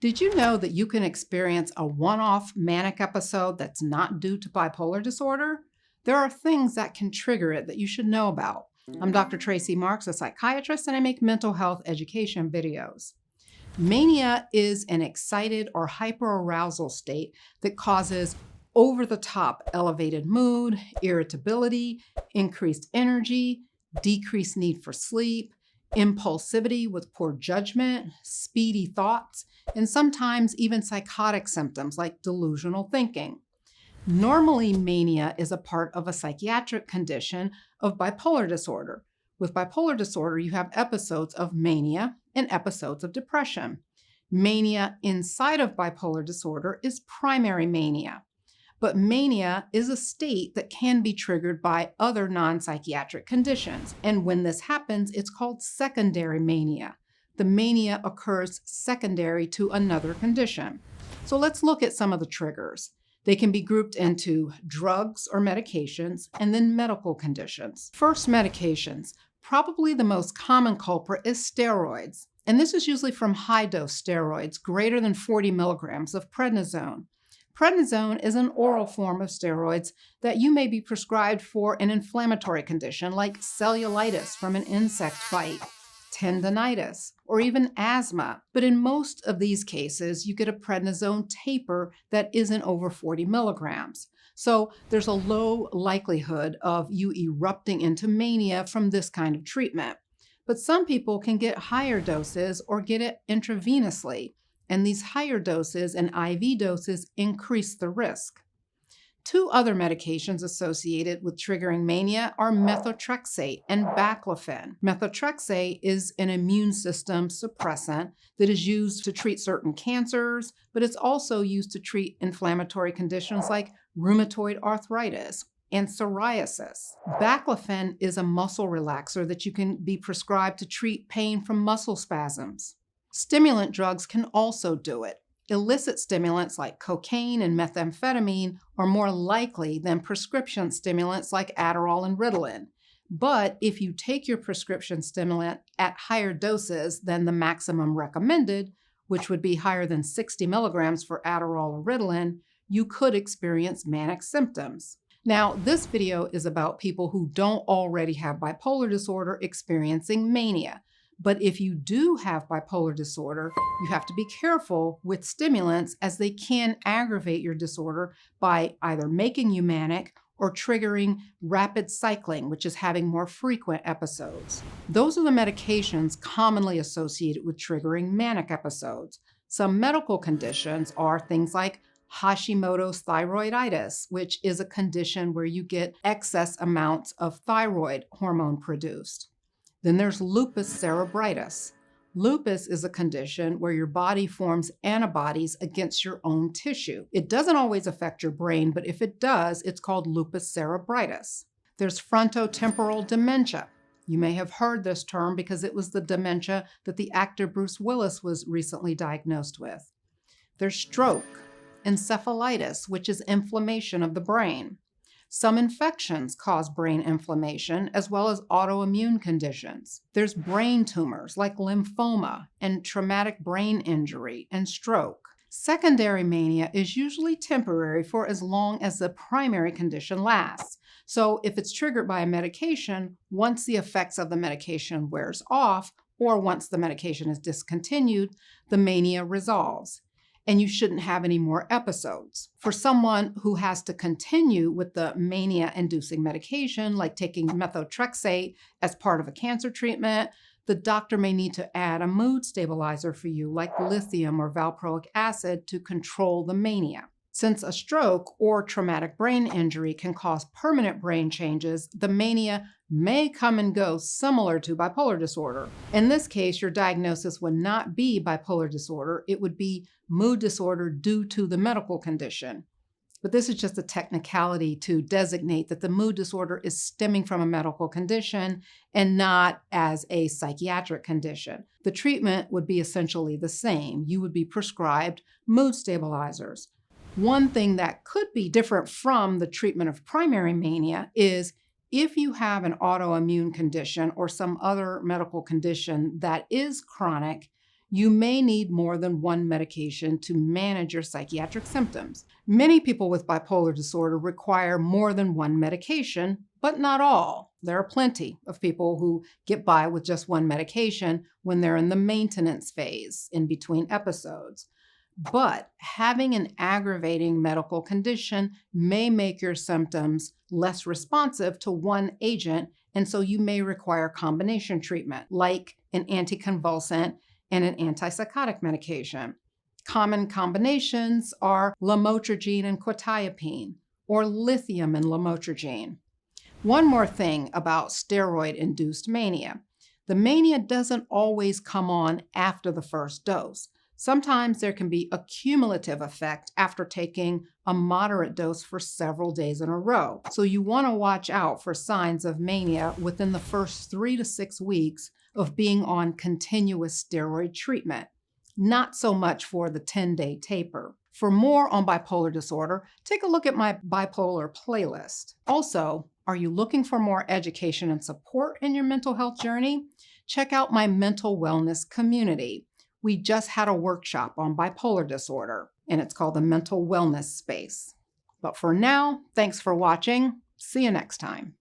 Did you know that you can experience a one-off manic episode that's not due to bipolar disorder? There are things that can trigger it that you should know about. I'm Dr. Tracey Marks, a psychiatrist, and I make mental health education videos. Mania is an excited or hyperarousal state that causes over-the-top elevated mood, irritability, increased energy, decreased need for sleep, impulsivity with poor judgment, speedy thoughts, and sometimes even psychotic symptoms like delusional thinking. Normally, mania is a part of a psychiatric condition of bipolar disorder. With bipolar disorder, you have episodes of mania and episodes of depression. Mania inside of bipolar disorder is primary mania. But mania is a state that can be triggered by other non-psychiatric conditions. And when this happens, it's called secondary mania. The mania occurs secondary to another condition. So let's look at some of the triggers. They can be grouped into drugs or medications, and then medical conditions. First, medications. Probably the most common culprit is steroids. And this is usually from high-dose steroids, greater than 40 milligrams of prednisone. Prednisone is an oral form of steroids that you may be prescribed for an inflammatory condition like cellulitis from an insect bite, tendinitis, or even asthma. But in most of these cases, you get a prednisone taper that isn't over 40 milligrams. So there's a low likelihood of you erupting into mania from this kind of treatment. But some people can get higher doses or get it intravenously. And these higher doses and IV doses increase the risk. Two other medications associated with triggering mania are methotrexate and baclofen. Methotrexate is an immune system suppressant that is used to treat certain cancers, but it's also used to treat inflammatory conditions like rheumatoid arthritis and psoriasis. Baclofen is a muscle relaxer that you can be prescribed to treat pain from muscle spasms. Stimulant drugs can also do it. Illicit stimulants like cocaine and methamphetamine are more likely than prescription stimulants like Adderall and Ritalin. But if you take your prescription stimulant at higher doses than the maximum recommended, which would be higher than 60 milligrams for Adderall or Ritalin, you could experience manic symptoms. Now, this video is about people who don't already have bipolar disorder experiencing mania. But if you do have bipolar disorder, you have to be careful with stimulants as they can aggravate your disorder by either making you manic or triggering rapid cycling, which is having more frequent episodes. Those are the medications commonly associated with triggering manic episodes. Some medical conditions are things like Hashimoto's thyroiditis, which is a condition where you get excess amounts of thyroid hormone produced. Then there's lupus cerebritis. Lupus is a condition where your body forms antibodies against your own tissue. It doesn't always affect your brain, but if it does, it's called lupus cerebritis. There's frontotemporal dementia. You may have heard this term because it was the dementia that the actor Bruce Willis was recently diagnosed with. There's stroke, encephalitis, which is inflammation of the brain. Some infections cause brain inflammation, as well as autoimmune conditions. There's brain tumors like lymphoma and traumatic brain injury and stroke. Secondary mania is usually temporary for as long as the primary condition lasts. So if it's triggered by a medication, once the effects of the medication wears off, or once the medication is discontinued, the mania resolves. And you shouldn't have any more episodes. For someone who has to continue with the mania-inducing medication, like taking methotrexate as part of a cancer treatment, the doctor may need to add a mood stabilizer for you, like lithium or valproic acid, to control the mania. Since a stroke or traumatic brain injury can cause permanent brain changes, the mania may come and go similar to bipolar disorder. In this case, your diagnosis would not be bipolar disorder. It would be mood disorder due to the medical condition. But this is just a technicality to designate that the mood disorder is stemming from a medical condition and not as a psychiatric condition. The treatment would be essentially the same. You would be prescribed mood stabilizers. One thing that could be different from the treatment of primary mania is if you have an autoimmune condition or some other medical condition that is chronic, you may need more than one medication to manage your psychiatric symptoms. Many people with bipolar disorder require more than one medication, but not all. There are plenty of people who get by with just one medication when they're in the maintenance phase in between episodes. But having an aggravating medical condition may make your symptoms less responsive to one agent, and so you may require combination treatment, like an anticonvulsant and an antipsychotic medication. Common combinations are lamotrigine and quetiapine, or lithium and lamotrigine. One more thing about steroid-induced mania. The mania doesn't always come on after the first dose. Sometimes there can be a cumulative effect after taking a moderate dose for several days in a row. So you want to watch out for signs of mania within the first 3 to 6 weeks of being on continuous steroid treatment. Not so much for the 10-day taper. For more on bipolar disorder, take a look at my bipolar playlist. Also, are you looking for more education and support in your mental health journey? Check out my mental wellness community. We just had a workshop on bipolar disorder, and it's called the Mental Wellness Space. But for now, thanks for watching. See you next time.